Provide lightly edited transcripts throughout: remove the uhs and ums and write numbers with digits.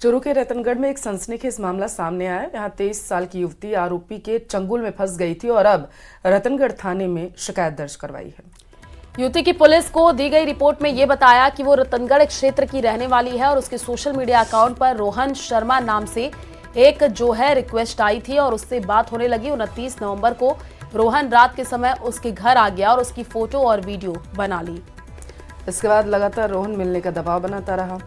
चूरू के रतनगढ़ में एक सनसनीखेज मामला सामने आया। यहाँ 23 साल की युवती आरोपी के चंगुल में फंस गई थी और अब रतनगढ़ थाने में शिकायत दर्ज करवाई है। युवती की पुलिस को दी गई रिपोर्ट में ये बताया कि वो रतनगढ़ क्षेत्र की रहने वाली है और उसके सोशल मीडिया अकाउंट पर रोहन शर्मा नाम से एक जो है रिक्वेस्ट आई थी और उससे बात होने लगी। 29 नवंबर को रोहन रात के समय उसके घर आ गया और उसकी फोटो और वीडियो बना ली। इसके बाद लगातार रोहन मिलने का दबाव बनाता रहा।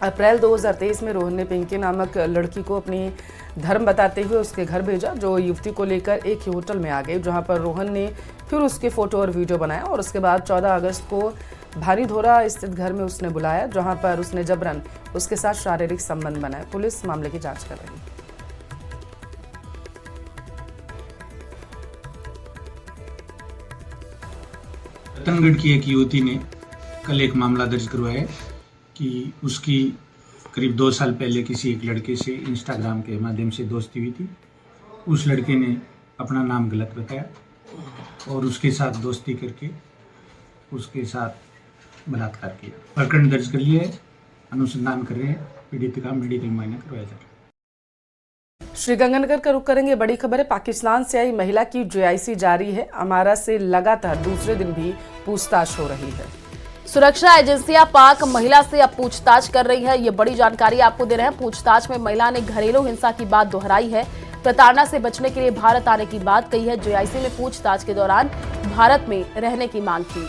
अप्रैल 2023 में रोहन ने पिंकी नामक लड़की को अपनी धर्म बताते हुए उसके घर भेजा, जो युवती को लेकर एक ही होटल में आ गई, जहां पर रोहन ने फिर उसके फोटो और वीडियो बनाया और उसके बाद 14 अगस्त को भानीधोरा स्थित घर में उसने बुलाया, जहां पर उसने जबरन उसके साथ शारीरिक संबंध बनाए। पुलिस मामले की जांच कर रही है। रतनगढ़ की एक युवती ने कल एक मामला दर्ज करवाया कि उसकी करीब 2 साल पहले किसी एक लड़के से इंस्टाग्राम के माध्यम से दोस्ती हुई थी। उस लड़के ने अपना नाम गलत बताया और उसके साथ दोस्ती करके उसके साथ बलात्कार किया। प्रकरण दर्ज कर लिया है, अनुसंधान कर रहे हैं। पीड़ित का मेडिकल मुआयना करवाया जा रहा है। श्रीगंगानगर का रुख करेंगे। बड़ी खबर है, पाकिस्तान से आई महिला की JIC जारी है। अमारा से लगातार दूसरे दिन भी पूछताछ हो रही है। सुरक्षा एजेंसियां पाक महिला से अब पूछताछ कर रही है। ये बड़ी जानकारी आपको दे रहे हैं। पूछताछ में महिला ने घरेलू हिंसा की बात दोहराई है। प्रताड़ना से बचने के लिए भारत आने की बात कही है। JIC में पूछताछ के दौरान भारत में रहने की मांग की।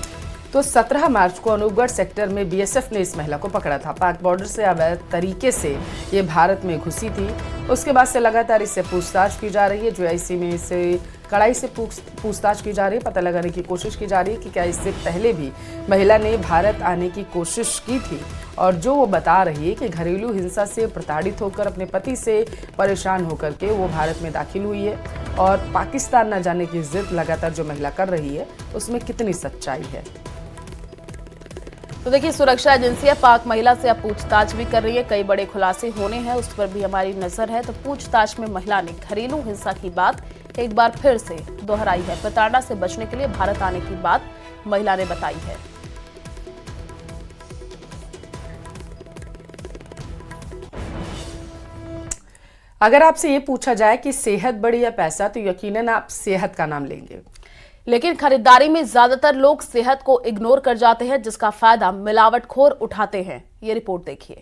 तो 17 मार्च को अनूपगढ़ सेक्टर में BSF ने इस महिला को पकड़ा था। पाक बॉर्डर से अवैध तरीके से ये भारत में घुसी थी। उसके बाद से लगातार इससे पूछताछ की जा रही है। JIC में इसे कड़ाई से पूछताछ की जा रही है। पता लगाने की कोशिश की जा रही है कि क्या इससे पहले भी महिला ने भारत आने की कोशिश की थी, और जो वो बता रही है कि घरेलू हिंसा से प्रताड़ित होकर अपने पति से परेशान होकर के वो भारत में दाखिल हुई है, और पाकिस्तान न जाने की जिद लगातार जो महिला कर रही है उसमें कितनी सच्चाई है। तो देखिए, सुरक्षा एजेंसियां पाक महिला से अब पूछताछ भी कर रही है। कई बड़े खुलासे होने हैं, उस पर भी हमारी नजर है। तो पूछताछ में महिला ने घरेलू हिंसा की बात एक बार फिर से दोहराई है। प्रताड़ना से बचने के लिए भारत आने की बात महिला ने बताई है। अगर आपसे ये पूछा जाए कि सेहत बड़ी या पैसा, तो यकीनन आप सेहत का नाम लेंगे। लेकिन खरीदारी में ज्यादातर लोग सेहत को इग्नोर कर जाते हैं, जिसका फायदा मिलावटखोर उठाते हैं। ये रिपोर्ट देखिए।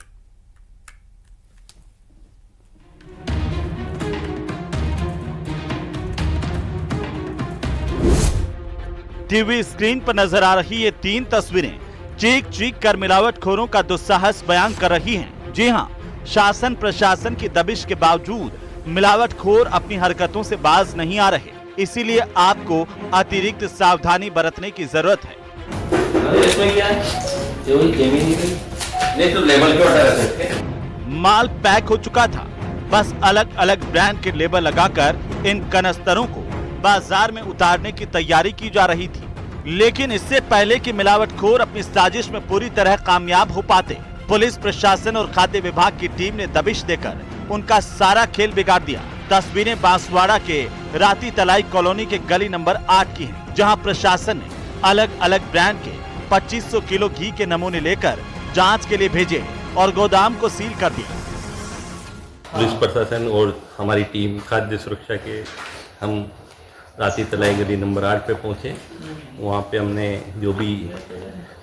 टीवी स्क्रीन पर नजर आ रही ये 3 तस्वीरें चीख चीख कर मिलावटखोरों का दुस्साहस बयान कर रही हैं। जी हां, शासन प्रशासन की दबिश के बावजूद मिलावटखोर अपनी हरकतों से बाज नहीं आ रहे। इसीलिए आपको अतिरिक्त सावधानी बरतने की जरूरत है। इसमें क्या है? नहीं तो लेबल पे ऑर्डर कर सकते हैं। माल पैक हो चुका था, बस अलग अलग ब्रांड के लेबल लगाकर इन कनस्तरों को बाजार में उतारने की तैयारी की जा रही थी। लेकिन इससे पहले कि मिलावटखोर अपनी साजिश में पूरी तरह कामयाब हो पाते, पुलिस प्रशासन और खाद्य विभाग की टीम ने दबिश देकर उनका सारा खेल बिगाड़ दिया। तस्वीरें बांसवाड़ा के राती तलाई कॉलोनी के गली नंबर 8 की हैं, जहां प्रशासन ने अलग अलग ब्रांड के 2500 किलो घी के नमूने लेकर जांच के लिए भेजे और गोदाम को सील कर दिया। पुलिस प्रशासन और हमारी टीम खाद्य सुरक्षा के हम राती तलाई गली नंबर 8 पे पहुंचे। वहाँ पे हमने जो भी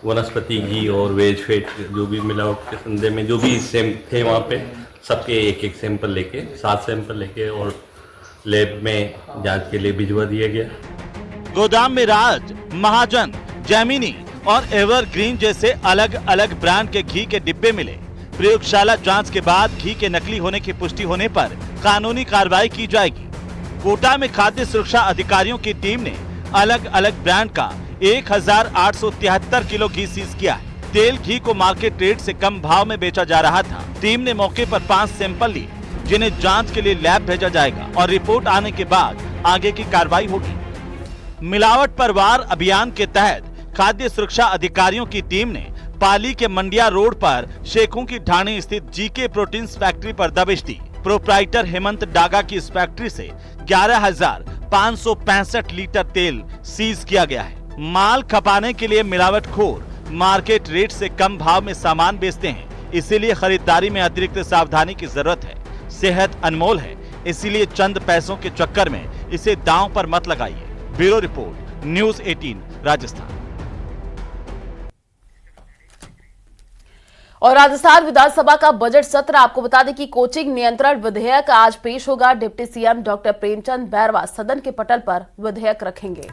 वनस्पति घी और वेज फेट जो भी मिलावट के संदेह में जो भी सेम थे, वहाँ पे सबके एक सैंपल लेके 7 सैंपल लेके और लैब में जांच के लिए भिजवा दिया गया। गोदाम में राज, महाजन, जैमिनी और एवरग्रीन जैसे अलग अलग ब्रांड के घी के डिब्बे मिले। प्रयोगशाला जांच के बाद घी के नकली होने की पुष्टि होने पर कानूनी कार्रवाई की जाएगी। कोटा में खाद्य सुरक्षा अधिकारियों की टीम ने अलग अलग ब्रांड का 1873 किलो घी सीज किया है। तेल घी को मार्केट रेट से कम भाव में बेचा जा रहा था। टीम ने मौके पर 5 सैंपल लिए, जिन्हें जांच के लिए लैब भेजा जाएगा और रिपोर्ट आने के बाद आगे की कार्रवाई होगी। मिलावट पर वार अभियान के तहत खाद्य सुरक्षा अधिकारियों की टीम ने पाली के मंडिया रोड पर शेखों की ढाणी स्थित GK प्रोटीन्स फैक्ट्री पर दबिश दी। प्रोप्राइटर हेमंत डागा की इस फैक्ट्री से 11,565 लीटर तेल सीज किया गया है। माल खपाने के लिए मिलावटखोर मार्केट रेट से कम भाव में सामान बेचते हैं। इसीलिए खरीदारी में अतिरिक्त सावधानी की जरूरत है। सेहत अनमोल है, इसीलिए चंद पैसों के चक्कर में इसे दांव पर मत लगाइए। Bureau report, news 18 Rajasthan. और राजस्थान विधानसभा का बजट सत्र, आपको बता दें कि कोचिंग नियंत्रण विधेयक आज पेश होगा। Deputy CM doctor Premchand Bairwa सदन के पटल पर विधेयक रखेंगे।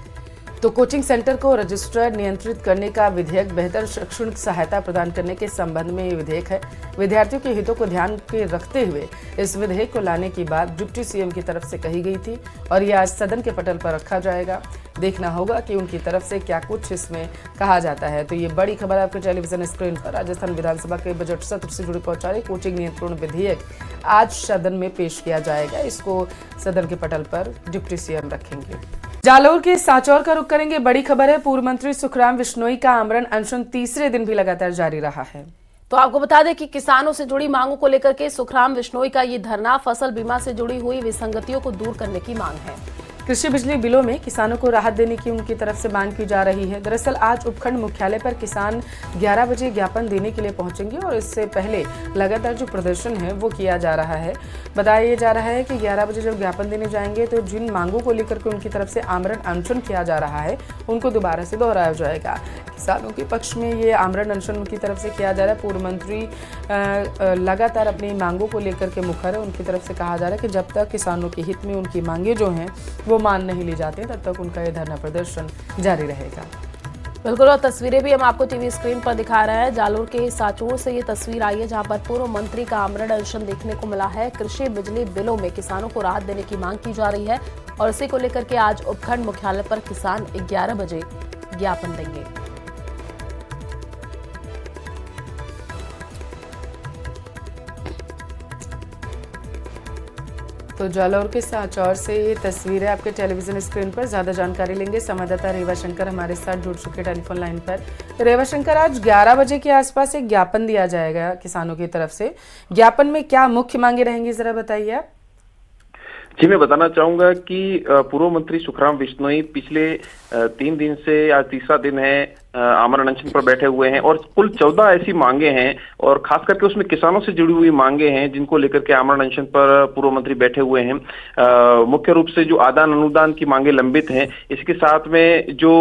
तो कोचिंग सेंटर को रजिस्टर नियंत्रित करने का विधेयक बेहतर शैक्षणिक सहायता प्रदान करने के संबंध में ये विधेयक है। विद्यार्थियों के हितों को ध्यान में रखते हुए इस विधेयक को लाने की बात डिप्टी सीएम की तरफ से कही गई थी और ये आज सदन के पटल पर रखा जाएगा। देखना होगा कि उनकी तरफ से क्या कुछ इसमें कहा जाता है। तो ये बड़ी खबर आपके टेलीविजन स्क्रीन पर। राजस्थान विधानसभा के बजट सत्र से जुड़ी पहुंचा रही कोचिंग नियंत्रण विधेयक आज सदन में पेश किया जाएगा। इसको सदन के पटल पर डिप्टी सीएम रखेंगे। जालौर के सांचौर का रुख करेंगे। बड़ी खबर है, पूर्व मंत्री सुखराम बिश्नोई का आमरण अनशन तीसरे दिन भी लगातार जारी रहा है। तो आपको बता दें कि किसानों से जुड़ी मांगों को लेकर के सुखराम बिश्नोई का ये धरना फसल बीमा से जुड़ी हुई विसंगतियों को दूर करने की मांग है। कृषि बिजली बिलों में किसानों को राहत देने की उनकी तरफ से मांग की जा रही है। दरअसल आज उपखंड मुख्यालय पर किसान 11 बजे ज्ञापन देने के लिए पहुंचेंगे और इससे पहले लगातार जो प्रदर्शन है वो किया जा रहा है। बताया जा रहा है कि 11 बजे जब ज्ञापन देने जाएंगे तो जिन मांगों को लेकर के उनकी तरफ से आमरण अनशन किया जा रहा है उनको दोबारा से दोहराया जाएगा। किसानों के पक्ष में ये आमरण अनशन उनकी तरफ से किया जा रहा है। पूर्व मंत्री लगातार अपनी मांगों को लेकर के मुखर है। उनकी तरफ से कहा जा रहा है कि जब तक किसानों के हित में उनकी मांगे जो हैं वो मान नहीं ली जाती तब तक उनका ये धरना प्रदर्शन जारी रहेगा। बिल्कुल, और तस्वीरें भी हम आपको टीवी स्क्रीन पर दिखा रहे हैं। जालोर के सांचौर से ये तस्वीर आई है जहां पर पूर्व मंत्री का आमरण अनशन देखने को मिला है। कृषि बिजली बिलों में किसानों को राहत देने की मांग की जा रही है और इसी को लेकर के आज उपखंड मुख्यालय पर किसान 11 बजे ज्ञापन देंगे। तो जालौर के सांचौर से ये तस्वीरें आपके टेलीविजन स्क्रीन पर। ज्यादा जानकारी लेंगे संवाददाता रेवा शंकर हमारे साथ जुड़ चुके टेलीफोन लाइन पर। रेवा शंकर, आज 11 बजे के आसपास एक ज्ञापन दिया जाएगा किसानों की तरफ से। ज्ञापन में क्या मुख्य मांगे रहेंगी, जरा बताइए आप। जी, मैं बताना चाहूंगा कि पूर्व मंत्री सुखराम बिश्नोई पिछले 3 दिन से आज तीसरा दिन है आमरण अनशन पर बैठे हुए हैं और कुल 14 ऐसी मांगे हैं और खास करके उसमें किसानों से जुड़ी हुई मांगे हैं जिनको लेकर के आमरण अनशन पर पूर्व मंत्री बैठे हुए हैं। मुख्य रूप से जो आदान अनुदान की मांगे लंबित हैं, इसके साथ में जो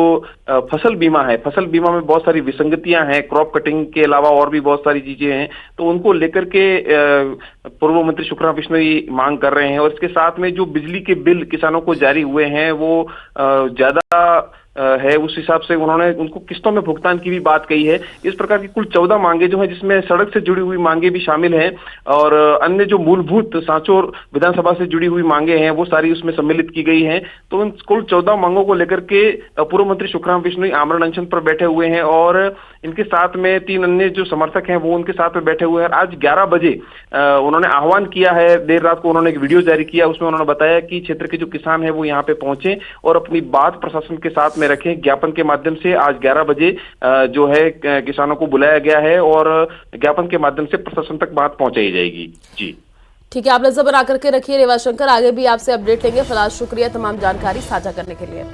फसल बीमा है, फसल बीमा में बहुत सारी विसंगतियां हैं, क्रॉप कटिंग के अलावा और भी बहुत सारी चीजें हैं, तो उनको लेकर के पूर्व मंत्री सुखराम बिश्नोई मांग कर रहे हैं। और इसके साथ में जो बिजली के बिल किसानों को जारी हुए हैं वो ज्यादा है, उस हिसाब से उन्होंने उनको किस्तों में भुगतान की भी बात कही है। इस प्रकार की कुल 14 मांगे जो है, जिसमें सड़क से जुड़ी हुई मांगे भी शामिल हैं और अन्य जो मूलभूत सांचौर विधानसभा से जुड़ी हुई मांगे हैं वो सारी उसमें सम्मिलित की गई हैं। तो उन कुल 14 मांगों को लेकर के पूर्व मंत्री सुखराम बिश्नोई आमरण अनशन पर बैठे हुए हैं और इनके साथ में 3 अन्य जो समर्थक हैं वो उनके साथ में बैठे हुए हैं। आज 11 बजे उन्होंने आह्वान किया है, देर रात को उन्होंने एक वीडियो जारी किया, उसमें उन्होंने बताया कि क्षेत्र के जो किसान हैं वो यहाँ पे पहुंचे और अपनी बात प्रशासन के साथ में रखें। ज्ञापन के माध्यम से आज 11 बजे जो है किसानों को बुलाया गया है और ज्ञापन के माध्यम से प्रशासन तक बात पहुंचाई जाएगी। जी ठीक है, आप नजर बना करके रखिए रेवा शंकर, आगे भी आपसे अपडेट लेंगे। फिलहाल शुक्रिया तमाम जानकारी साझा करने के लिए।